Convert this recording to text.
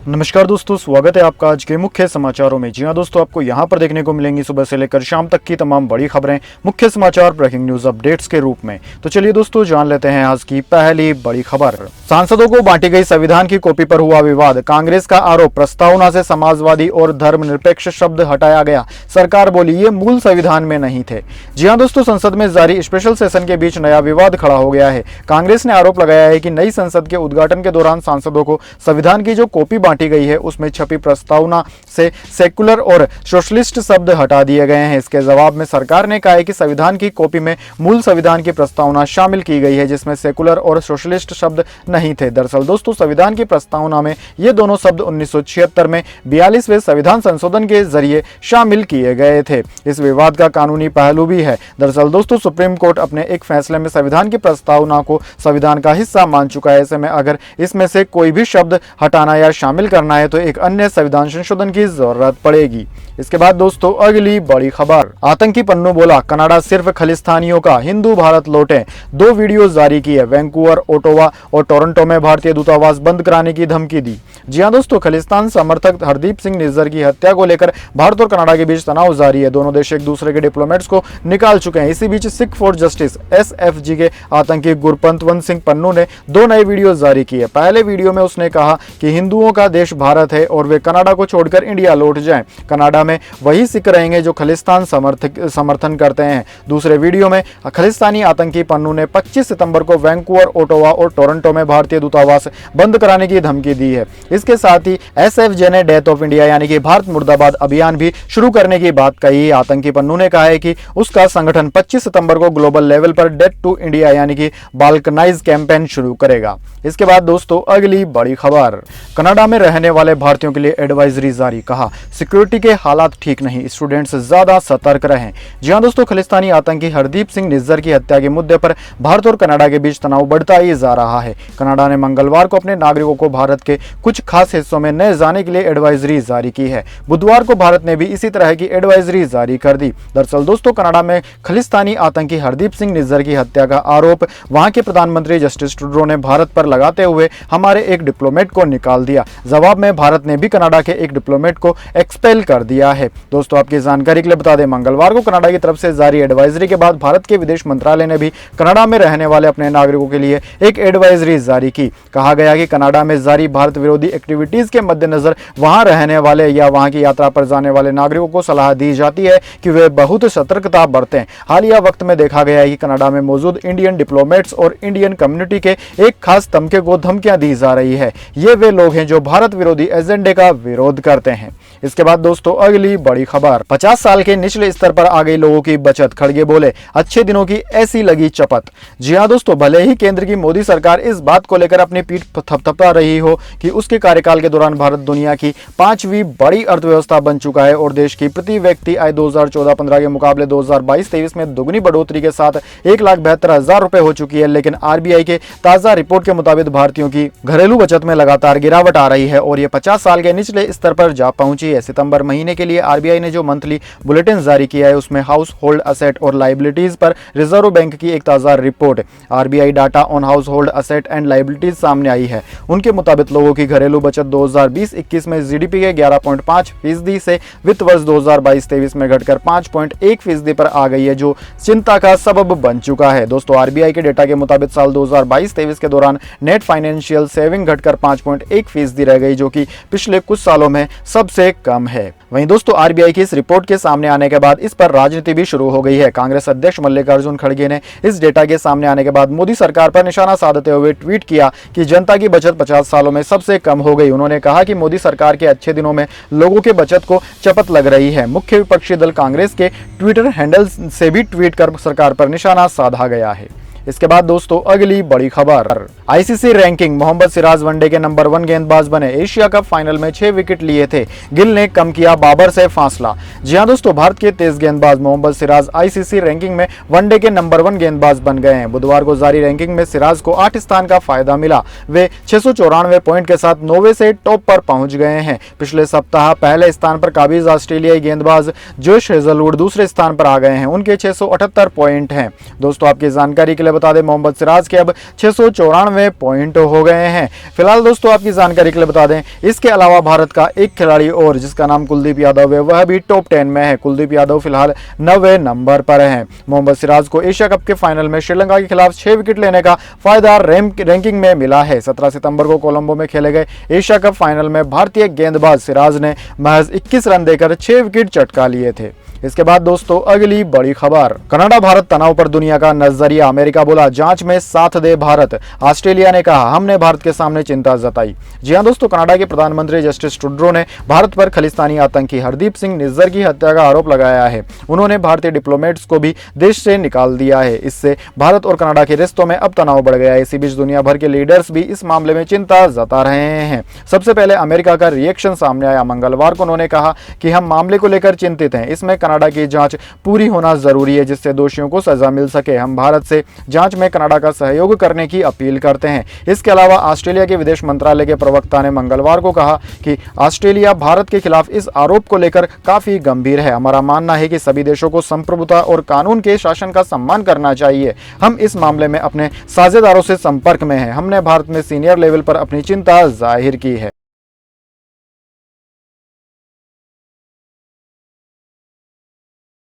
नमस्कार दोस्तों, स्वागत है आपका आज के मुख्य समाचारों में। जी हां दोस्तों, आपको यहां पर देखने को मिलेंगी सुबह से लेकर शाम तक की तमाम बड़ी खबरें मुख्य समाचार ब्रेकिंग न्यूज अपडेट्स के रूप में। तो चलिए दोस्तों, जान लेते हैं आज की पहली बड़ी खबर। सांसदों को बांटी गई संविधान की कॉपी पर हुआ विवाद। कांग्रेस का आरोप, प्रस्तावना से समाजवादी और धर्मनिरपेक्ष शब्द हटाया गया। सरकार बोली ये मूल संविधान में नहीं थे। जी हां दोस्तों, संसद में जारी स्पेशल सेशन के बीच नया विवाद खड़ा हो गया है। कांग्रेस ने आरोप लगाया है कि नई संसद के उद्घाटन के दौरान सांसदों को संविधान की जो कॉपी बांटी गई है उसमें छपी प्रस्तावना से सेकुलर और सोशलिस्ट शब्द हटा दिए गए हैं। इसके जवाब में सरकार ने कहा है कि संविधान की कॉपी में मूल संविधान की प्रस्तावना शामिल की गई है जिसमें सेकुलर और सोशलिस्ट शब्द नहीं थे। दरअसल दोस्तों, संविधान की प्रस्तावना में ये दोनों शब्द 1976 में 42वें संविधान संशोधन के जरिए शामिल किए गए थे। इस विवाद का कानूनी पहलू भी है। दरअसल दोस्तों, सुप्रीम कोर्ट अपने एक फैसले में संविधान की प्रस्तावना को संविधान का हिस्सा मान चुका है। ऐसे में अगर इसमें से कोई भी शब्द हटाना या शामिल करना है तो एक अन्य संविधान संशोधन की जरूरत पड़ेगी। इसके बाद दोस्तों, अगली बड़ी खबर। आतंकी पन्नू बोला, कनाडा सिर्फ खालिस्तानियों का, हिंदू भारत लौटे। 2 वीडियो जारी किए। वैंकूवर, ओटावा और टोरंटो में भारतीय दूतावास बंद कराने की धमकी दी। जी हां दोस्तों, खालिस्तान समर्थक हरदीप सिंह निज्जर की हत्या को लेकर भारत और कनाडा के बीच तनाव जारी है। दोनों देश एक दूसरे के डिप्लोमेट्स को निकाल चुके हैं। इसी बीच सिख फॉर जस्टिस SFG के आतंकी गुरपंतवंत सिंह पन्नू ने 2 नए वीडियो जारी किए। पहले वीडियो में उसने कहा कि हिंदुओं का देश भारत है और वे कनाडा को छोड़कर इंडिया लौट जाएं। कनाडा में वही सिख रहेंगे जो खालिस्तान समर्थन करते हैं। दूसरे वीडियो में खालिस्तानी आतंकी पन्नू ने 25 सितंबर को वैंकूवर, ओटावा और टोरंटो में भारतीय दूतावास बंद कराने की धमकी दी है। इसके साथ ही SFJ ने डेथ ऑफ इंडिया यानी कि भारत मुर्दाबाद अभियान भी शुरू करने की बात कही। आतंकी पन्नू ने कहा है कि उसका संगठन 25 सितंबर को ग्लोबल लेवल पर डेथ टू इंडिया यानी कि बाल्कनाइज कैंपेन शुरू करेगा। इसके बाद दोस्तों, अगली बड़ी खबर। कनाडा में रहने वाले भारतीयों के लिए एडवाइजरी जारी। कहा सिक्योरिटी के हालात ठीक नहीं, स्टूडेंट्स ज्यादा सतर्क रहें। जी हां दोस्तों, खालिस्तानी आतंकी हरदीप सिंह निज्जर की हत्या के मुद्दे पर भारत और कनाडा के बीच तनाव बढ़ता ही जा रहा है। कनाडा ने मंगलवार को अपने नागरिकों को भारत के कुछ खास हिस्सों में न जाने के लिए एडवाइजरी जारी की है। बुधवार को भारत ने भी इसी तरह की एडवाइजरी जारी कर दी। दरअसल दोस्तों, कनाडा में खालिस्तानी आतंकी हरदीप सिंह निज्जर की हत्या का आरोप वहां के प्रधानमंत्री जस्टिन ट्रूडो ने भारत पर लगाते हुए हमारे एक डिप्लोमेट को निकाल दिया। जवाब में भारत ने भी कनाडा के एक डिप्लोमेट को एक्सपेल कर दिया है। दोस्तों, आपकी जानकारी के लिए बता दें, मंगलवार को कनाडा की तरफ से जारी एडवाइजरी के बाद भारत के विदेश मंत्रालय ने भी कनाडा में रहने वाले अपने नागरिकों के लिए एक एडवाइजरी जारी की। कहा गया कि कनाडा में जारी भारत विरोधी एक्टिविटीज के मद्देनजर वहां रहने वाले या वहां की यात्रा पर जाने वाले नागरिकों को सलाह दी जाती है कि वे बहुत सतर्कता बरतें। हालिया वक्त में देखा गया है कि कनाडा में मौजूद इंडियन डिप्लोमेट्स और इंडियन कम्युनिटी के एक खास तबके को धमकियां दी जा रही है। ये वे लोग हैं जो भारत विरोधी एजेंडे का विरोध करते हैं। इसके बाद दोस्तों, अगली बड़ी खबर। 50 साल के निचले स्तर पर आ गई लोगों की बचत। खड़गे बोले, अच्छे दिनों की ऐसी लगी चपत। जी हां दोस्तों, भले ही केंद्र की मोदी सरकार इस बात को लेकर अपनी पीठ थपथपा रही हो कि उसके कार्यकाल के दौरान भारत दुनिया की 5वीं बड़ी अर्थव्यवस्था बन चुका है और देश की प्रति व्यक्ति आय 2014-15 के मुकाबले 2022-23 में दुगनी बढ़ोतरी के साथ 1,72,000 रुपए हो चुकी है, लेकिन RBI के ताजा रिपोर्ट के मुताबिक भारतीयों की घरेलू बचत में लगातार गिरावट आ रही है और ये 50 साल के निचले स्तर पर जा पहुंची है। सितंबर महीने के लिए RBI ने जो मंथली बुलेटिन जारी किया है उसमें हाउस होल्ड असेट और लाइबिलिटीज पर रिजर्व बैंक की एक ताजा report RBI data on house hold asset and liabilities सामने आई है। उनके मुताबिक लोगों की घरेलू बचत 2020-21 में GDP के 11.5% से वित्त वर्ष 2022-23 में घटकर 5.1% पर आ गई है, जो चिंता का सबब बन चुका है। दोस्तों, RBI के डेटा के मुताबिक साल 2022-23 के दौरान नेट फाइनेंशियल सेविंग घटकर 5.1% रह गई, जो कि पिछले कुछ सालों में सबसे कम है। वहीं दोस्तों, RBI की इस रिपोर्ट के सामने आने के बाद इस पर राजनीति भी शुरू हो गई है। कांग्रेस अध्यक्ष मल्लिकार्जुन खड़गे ने इस डेटा के सामने आने के बाद मोदी सरकार पर निशाना साधते हुए ट्वीट किया कि जनता की बचत 50 सालों में सबसे कम हो गई। उन्होंने कहा कि मोदी सरकार के अच्छे दिनों में लोगों के बचत को चपत लग रही है। मुख्य विपक्षी दल कांग्रेस के ट्विटर हैंडल से भी ट्वीट कर सरकार पर निशाना साधा गया है। इसके बाद दोस्तों, अगली बड़ी खबर। ICC ranking, Mohammed Siraj one day के नंबर 1 गेंदबाज बने। एशिया कप फाइनल में 6 विकेट लिए थे। गिल ने कम किया बाबर से फासला। जी हां दोस्तों, भारत के तेज गेंदबाज मोहम्मद सिराज ICC रैंकिंग में वनडे के नंबर 1 गेंदबाज बन गए हैं। बुधवार को जारी रैंकिंग में सिराज को 8 स्थान का फायदा मिला। वे 694 पॉइंट के साथ 9वें से टॉप पर पहुंच गए हैं। पिछले सप्ताह पहले स्थान पर काबिज ऑस्ट्रेलियाई गेंदबाज जोश हेजलवुड दूसरे स्थान पर आ गए हैं। उनके 678 पॉइंट हैं। दोस्तों, आपकी जानकारी के लिए बता दें मोहम्मद सिराज के अब 694 पॉइंट हो गए हैं। फिलहाल दोस्तों आपकी जानकारी के लिए बता दें, इसके अलावा भारत का एक खिलाड़ी और जिसका नाम कुलदीप यादव है वह भी टॉप 10 में है। कुलदीप यादव फिलहाल 9वें नंबर पर हैं। मोहम्मद सिराज को एशिया कप के फाइनल में श्रीलंका के खिलाफ 6 विकेट लेने का फायदा रैंकिंग में मिला है। 17 सितंबर को कोलंबो में खेले गए एशिया कप फाइनल में भारतीय गेंदबाज सिराज ने महज 21 रन देकर 6 विकेट चटका लिए थे। इसके बाद दोस्तों अगली बड़ी खबर, कनाडा भारत तनाव पर दुनिया का नजरिया। अमेरिका बोला जांच में साथ दे भारत। ऑस्ट्रेलिया ने कहा हमने भारत के सामने चिंता जताई। जी हां दोस्तों, कनाडा के प्रधानमंत्री जस्टिन ट्रूडो ने भारत पर खालिस्तानी आतंकी हरदीप सिंह निज्जर की हत्या का आरोप लगाया है। उन्होंने भारतीय डिप्लोमेट्स को भी देश से निकाल दिया है। इससे भारत और कनाडा के रिश्तों में अब तनाव बढ़ गया है। इसी बीच दुनिया भर के लीडर्स भी इस मामले में चिंता जता रहे हैं। सबसे पहले अमेरिका का रिएक्शन सामने आया। मंगलवार को उन्होंने कहा कि हम मामले को लेकर चिंतित हैं। इसमें कनाडा की जांच पूरी होना जरूरी है जिससे दोषियों को सजा मिल सके। हम भारत से जांच में कनाडा का सहयोग करने की अपील करते हैं। इसके अलावा ऑस्ट्रेलिया के विदेश मंत्रालय के प्रवक्ता ने मंगलवार को कहा कि ऑस्ट्रेलिया भारत के खिलाफ इस आरोप को लेकर काफी गंभीर है। हमारा मानना है कि सभी देशों को संप्रभुता और कानून के शासन का सम्मान करना चाहिए। हम इस मामले में अपने साझेदारों से संपर्क में हैं। हमने भारत में सीनियर लेवल पर अपनी चिंता जाहिर की है।